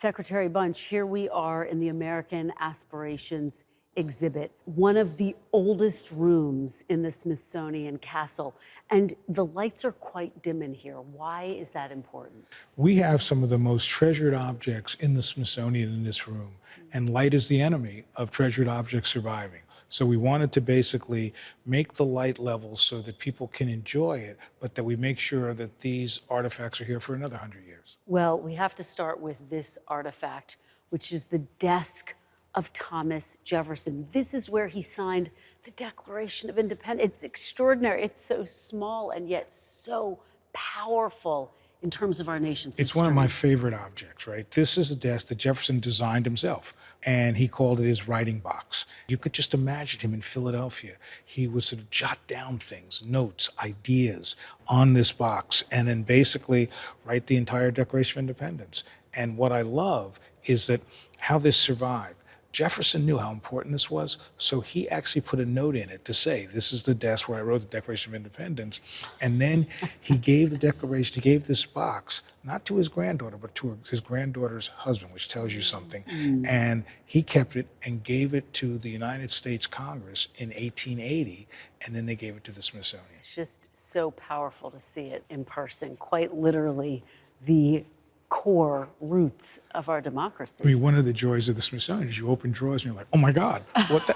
Secretary Bunch, here we are in the American Aspirations exhibit, one of the oldest rooms in the Smithsonian Castle. And the lights are quite dim in here. Why is that important? We have some of the most treasured objects in the Smithsonian in this room, and light is the enemy of treasured objects surviving. So we wanted to basically make the light level so that people can enjoy it, but that we make sure that these artifacts are here for another 100 years. Well, we have to start with this artifact, which is the desk of Thomas Jefferson. This is where he signed the Declaration of Independence. It's extraordinary. It's so small and yet so powerful in terms of our nation's history. It's one of my favorite objects, right? This is a desk that Jefferson designed himself, and he called it his writing box. You could just imagine him in Philadelphia. He would sort of jot down things, notes, ideas on this box, and then basically write the entire Declaration of Independence. And what I love is that how this survived. Jefferson knew how important this was, so he actually put a note in it to say, this is the desk where I wrote the Declaration of Independence. And then he gave the Declaration, he gave this box, not to his granddaughter, but to his granddaughter's husband, which tells you something. And he kept it and gave it to the United States Congress in 1880, and then they gave it to the Smithsonian. It's just so powerful to see it in person, quite literally the core roots of our democracy. I mean, one of the joys of the Smithsonian is you open drawers and you're like, oh my God,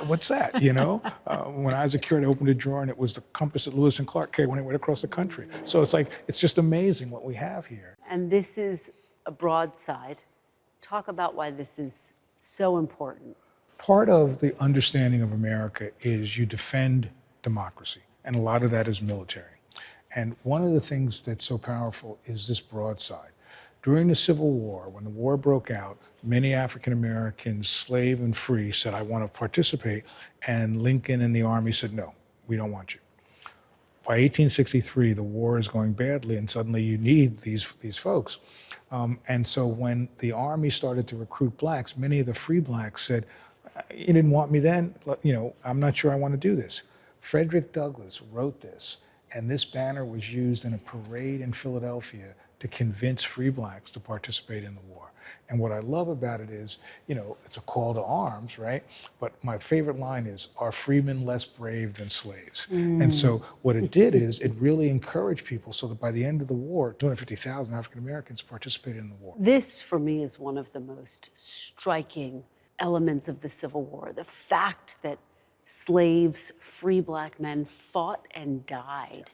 what's that, you know? When I was a kid, I opened a drawer and it was the compass that Lewis and Clark carried when they went across the country. So it's like, it's just amazing what we have here. And this is a broadside. Talk about why this is so important. Part of the understanding of America is you defend democracy, and a lot of that is military. And one of the things that's so powerful is this broadside. During the Civil War, when the war broke out, many African Americans, slave and free, said, I want to participate. And Lincoln and the Army said, no, we don't want you. By 1863, the war is going badly, and suddenly you need these folks. And so when the Army started to recruit blacks, many of the free blacks said, you didn't want me then, you know, I'm not sure I want to do this. Frederick Douglass wrote this, and this banner was used in a parade in Philadelphia to convince free blacks to participate in the war. And what I love about it is, you know, it's a call to arms, right? But my favorite line is, are freemen less brave than slaves? And so what it did is it really encouraged people so that by the end of the war, 250,000 African Americans participated in the war. This, for me, is one of the most striking elements of the Civil War. The fact that slaves, free black men, fought and died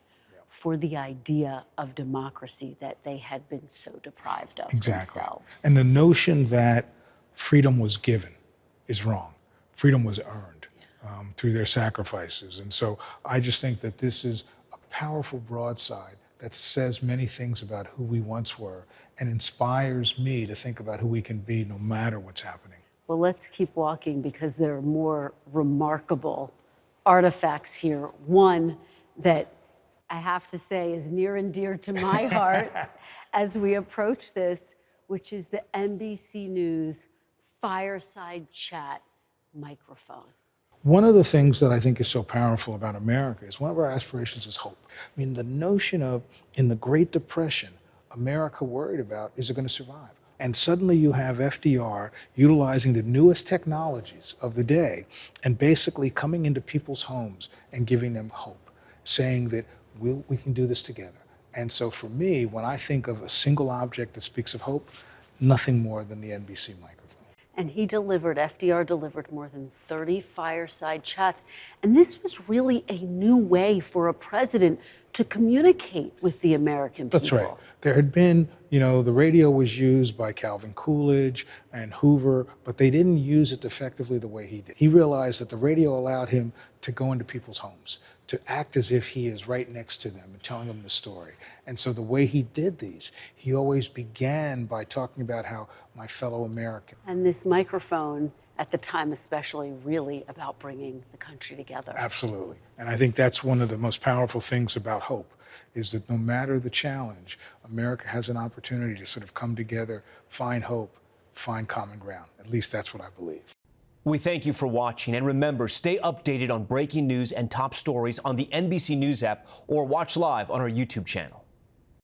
for the idea of democracy that they had been so deprived of themselves. And the notion that freedom was given is wrong. Freedom was earned through their sacrifices. And so I just think that this is a powerful broadside that says many things about who we once were and inspires me to think about who we can be no matter what's happening. Well, let's keep walking because there are more remarkable artifacts here. One that I have to say is near and dear to my heart as we approach this, which is the NBC News fireside chat microphone. One of the things that I think is so powerful about America is one of our aspirations is hope. I mean, the notion of, in the Great Depression, America worried about, is it going to survive? And suddenly you have FDR utilizing the newest technologies of the day and basically coming into people's homes and giving them hope, saying that we can do this together. And so for me, when I think of a single object that speaks of hope, nothing more than the NBC microphone. And FDR delivered more than 30 fireside chats. And this was really a new way for a president to communicate with the American people. That's right. There had been, you know, the radio was used by Calvin Coolidge and Hoover, but they didn't use it effectively the way he did. He realized that the radio allowed him to go into people's homes, to act as if he is right next to them and telling them the story. And so the way he did these, he always began by talking about how my fellow American. And this microphone, at the time especially, really about bringing the country together. Absolutely. And I think that's one of the most powerful things about hope, is that no matter the challenge, America has an opportunity to sort of come together, find hope, find common ground. At least that's what I believe. We thank you for watching, and remember, stay updated on breaking news and top stories on the NBC News app or watch live on our YouTube channel.